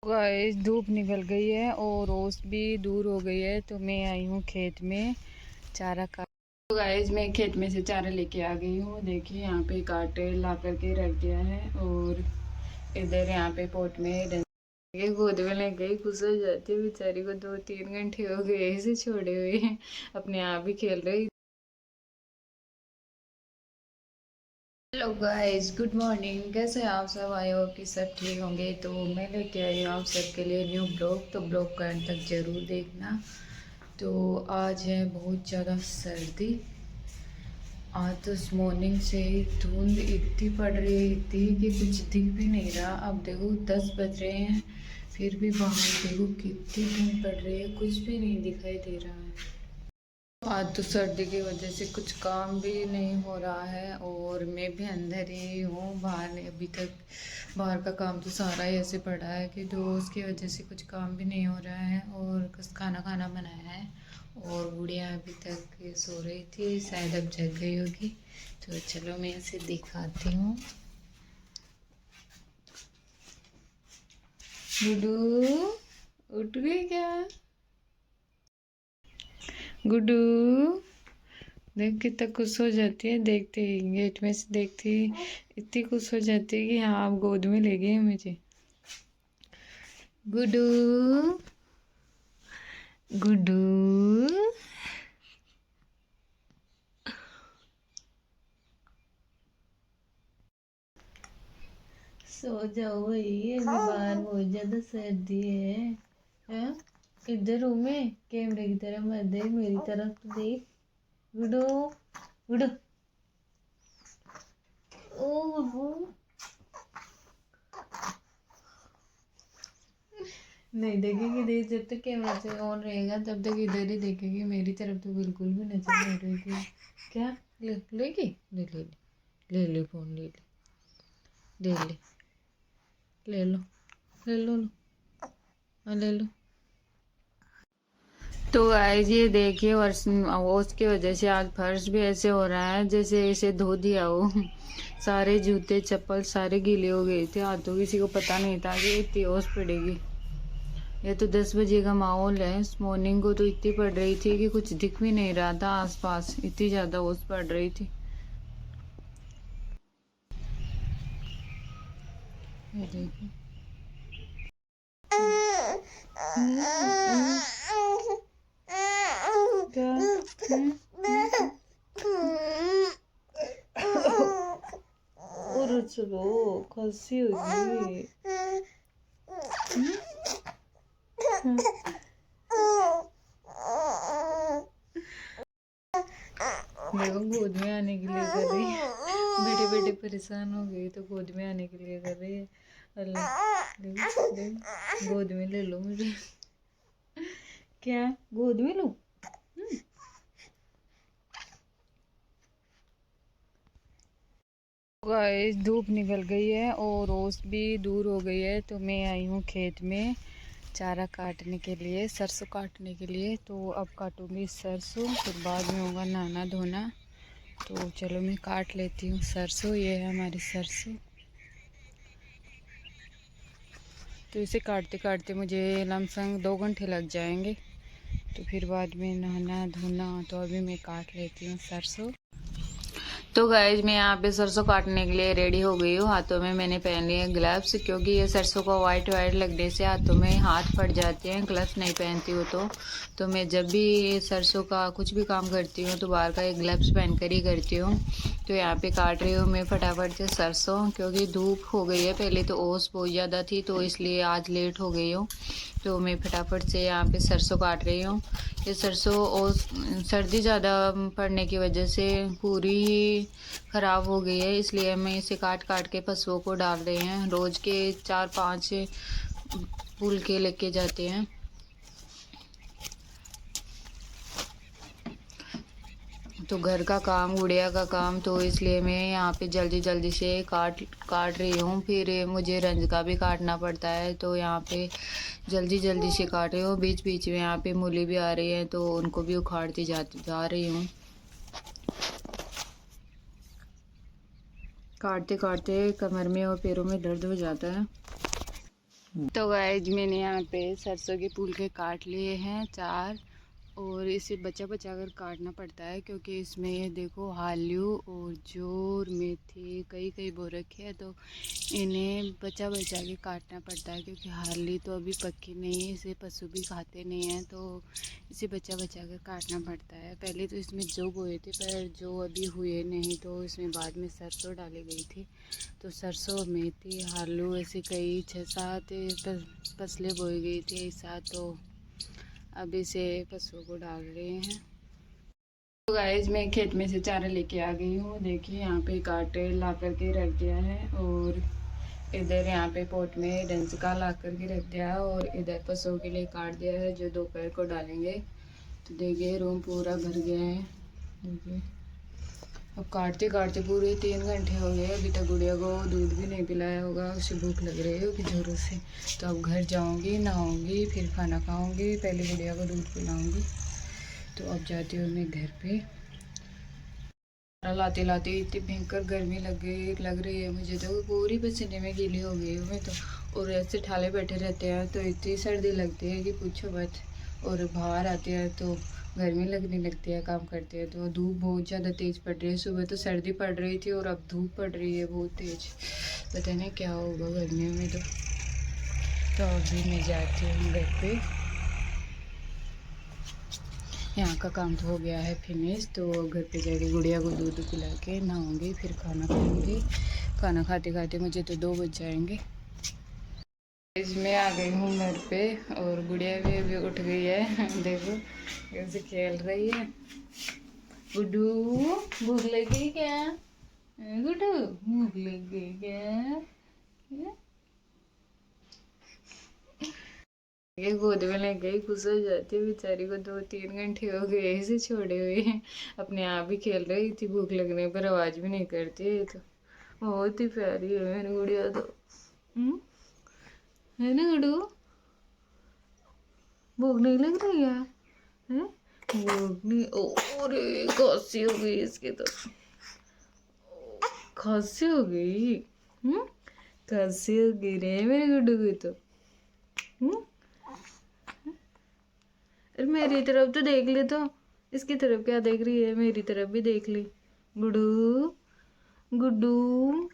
Guys धूप निकल गई है और ओस भी दूर हो गई है, तो मैं आई हूँ खेत में चारा काट। तो गाइस मैं खेत में से चारा लेके आ गई हूँ। देखिए यहाँ पे काटे ला करके रख दिया है और इधर यहाँ पे पोट में गोद में ले गई। खुश हो जाती है बेचारी को, 2-3 घंटे हो गए ऐसे छोड़े हुए हैं, अपने आप ही खेल रही। Hello guys, good morning. कैसे हैं आप सब? आई होप कि सब ठीक होंगे। तो मैं लेके आई हूँ आप सबके लिए न्यू ब्लॉग, तो ब्लॉग का अंत तक ज़रूर देखना। तो आज है बहुत ज़्यादा सर्दी। आज तो इस मॉर्निंग से ही धुंध इतनी पड़ रही थी कि कुछ दिख भी नहीं रहा। अब देखो 10 बज रहे हैं, फिर भी बाहर देखो कितनी धुंध पड़ रही है, कुछ भी नहीं दिखाई दे रहा है। आज तो सर्दी की वजह से कुछ काम भी नहीं हो रहा है और मैं भी अंदर ही हूँ, बाहर नहीं। अभी तक बाहर का काम तो सारा ही ऐसे पड़ा है कि तो उसकी वजह से कुछ काम भी नहीं हो रहा है। और बस खाना खाना बनाया है और गुड़िया अभी तक सो रही थी, शायद अब जग गई होगी। तो चलो मैं इसे दिखाती हूँ। गुड्डू उठ गई क्या? गुड्डू देख कितना खुश हो जाती है, देखते ही गेट में से देखती ही इतनी खुश हो जाती है कि हाँ आप गोद में ले गए मुझे। गुड्डू गुड्डू सो जाओ भाई, अभी बाहर बहुत ज्यादा सर्दी है। हैं? इधर हूँ मैं, कैमरे की तरफ मत देख, मेरी तरफ तो देख। गुड्डू गुड्डू ओ गुड्डू नहीं देखेगी, देख जब तक कैमरा से ऑन रहेगा तब तक इधर ही देखेगी, मेरी तरफ तो बिल्कुल भी नजर नहीं रहेगी। क्या लेगी? ले फोन ले ले ले लो ले लो ले लो। तो गाइस ये देखिए वर्ष ओस की वजह से आज फर्श भी ऐसे हो रहा है जैसे इसे धो दिया हो। सारे जूते चप्पल सारे गीले हो गए थे, आज तो किसी को पता नहीं था कि इतनी ओस पड़ेगी। ये तो 10 बजे का माहौल है। इस मॉर्निंग को तो इतनी पड़ रही थी कि कुछ दिख भी नहीं रहा था आसपास, इतनी ज़्यादा ओस पड़ रही थी। ये देखिए और चलो खांसी होगी। देखो गोद में आने के लिए कर रही है, बेटे बेटे परेशान हो गई तो गोद में आने के लिए कर रही है। अल्लाह गोद में ले लो मुझे। क्या गोद में लो? गाइस धूप निकल गई है और ओस भी दूर हो गई है, तो मैं आई हूँ खेत में चारा काटने के लिए, सरसों काटने के लिए। तो अब काटूंगी सरसों, फिर बाद में होगा नहाना धोना। तो चलो मैं काट लेती हूँ सरसों। ये है हमारी सरसों। तो इसे काटते काटते मुझे लमसम 2 घंटे लग जाएंगे, तो फिर बाद में नहाना धोना। तो अभी मैं काट लेती हूँ सरसों। तो गाइज मैं यहाँ पे सरसों काटने के लिए रेडी हो गई हूँ। हाथों में मैंने पहन लिए ग्लव्स, क्योंकि ये सरसों को वाइट वाइट लगने से हाथों में हाथ फट जाते हैं, ग्लव्स नहीं पहनती हूँ। तो मैं जब भी सरसों का कुछ भी काम करती हूँ तो बाहर का एक ग्लव्स पहन कर ही करती हूँ। तो यहाँ पे काट रही हूँ मैं फटाफट से सरसों, क्योंकि धूप हो गई है। पहले तो ओस बहुत ज़्यादा थी तो इसलिए आज लेट हो गई हूँ। तो मैं फटाफट से यहाँ पे सरसों काट रही हूँ। ये सरसों और सर्दी ज़्यादा पड़ने की वजह से पूरी ही ख़राब हो गई है, इसलिए हमें इसे काट काट के पशुओं को डाल रहे हैं। रोज़ के 4-5 पुल के लेके जाते हैं। तो घर का काम, गुड़िया का काम, तो इसलिए मैं यहाँ पे जल्दी जल्दी से काट रही हूँ। फिर मुझे रंज का भी काटना पड़ता है, तो यहाँ पे जल्दी जल्दी से काट रही हूँ। बीच बीच में यहाँ पे मूली भी आ रही है तो उनको भी उखाड़ती जा रही हूँ। काटते काटते कमर में और पैरों में दर्द हो जाता है। तो गाइस मैंने यहाँ पे सरसों के फूल के काट लिए हैं 4 और इसे बचा बचा कर काटना पड़ता है क्योंकि इसमें ये देखो आलू और जोर मेथी कई कई बो रखे हैं, तो इन्हें बचा बचा के काटना पड़ता है क्योंकि हाली तो अभी पक्की नहीं है, इसे पशु भी खाते नहीं हैं, तो इसे बचा बचा कर काटना पड़ता है। पहले तो इसमें जो बोए थे पर जो अभी हुए नहीं, तो इसमें बाद में सरसों डाली गई थी, तो सरसों मेथी आलू ऐसे कई 6-7 फसलें बोई गई थी एक साथ, तो अब इसे पशुओं को डाल रहे हैं। तो गाइस मैं खेत में से चारा लेके आ गई हूँ। देखिए यहाँ पे काटे ला करके रख दिया है और इधर यहाँ पे पोट में डंसिका ला करके रख दिया है और इधर पशुओं के लिए काट दिया है जो दोपहर को डालेंगे। तो देखिए रूम पूरा भर गया है। देखिए अब काटते काटते पूरे 3 घंटे हो गए, अभी तक गुड़िया को दूध भी नहीं पिलाया होगा, उसे भूख लग रही होगी जोरों से। तो अब घर जाऊंगी, नहाऊंगी, फिर खाना खाऊंगी, पहले गुड़िया को दूध पिलाऊंगी। तो अब जाती हूँ मैं घर पे। लाते लाते इतनी भयंकर गर्मी लग रही है मुझे, तो पूरी पसीने में गीली हो गई हूँ मैं तो। और ऐसे ठाले बैठे रहते हैं तो इतनी सर्दी लगती है कि पूछो मत। और बाहर आते हैं तो गर्मी लगने लगती है, काम करते हैं तो धूप बहुत ज़्यादा तेज़ पड़ रही है। सुबह तो सर्दी पड़ रही थी और अब धूप पड़ रही है बहुत तेज़। पता नहीं क्या होगा गर्मियों में। तो अभी मैं जाती हूँ घर पे। यहाँ का काम तो हो गया है फिनिश, तो घर पे जाके गुड़िया को दूध पिला के नहाऊंगी, फिर खाना खाऊंगी। खाना खाते खाते मुझे तो 2 बज जाएंगे। मैं आ गई हूँ घर पे और गुड़िया भी अभी उठ गई है। देखो कैसे खेल रही है। गुड्डू भूख लगी क्या? गुड्डू भूख लगी क्या? ये गोद में ले गई, खुश हो जाती है बेचारी को। 2-3 घंटे हो गए इसे छोड़े हुए हैं, अपने आप ही खेल रही थी, भूख लगने पर आवाज भी नहीं करती है। तो बहुत ही प्यारी है मेरी गुड़िया तो। है ना गुड्डू? भूख नहीं लग रही है? हैं? भूख नहीं। अरे खांसी हो गई इसके तो, खांसी हो गई। खांसी हो गई रे मेरे गुड्डू की तो। अरे मेरी तरफ तो देख ले, तो इसकी तरफ क्या देख रही है, मेरी तरफ भी देख ली। गुड्डू गुड्डू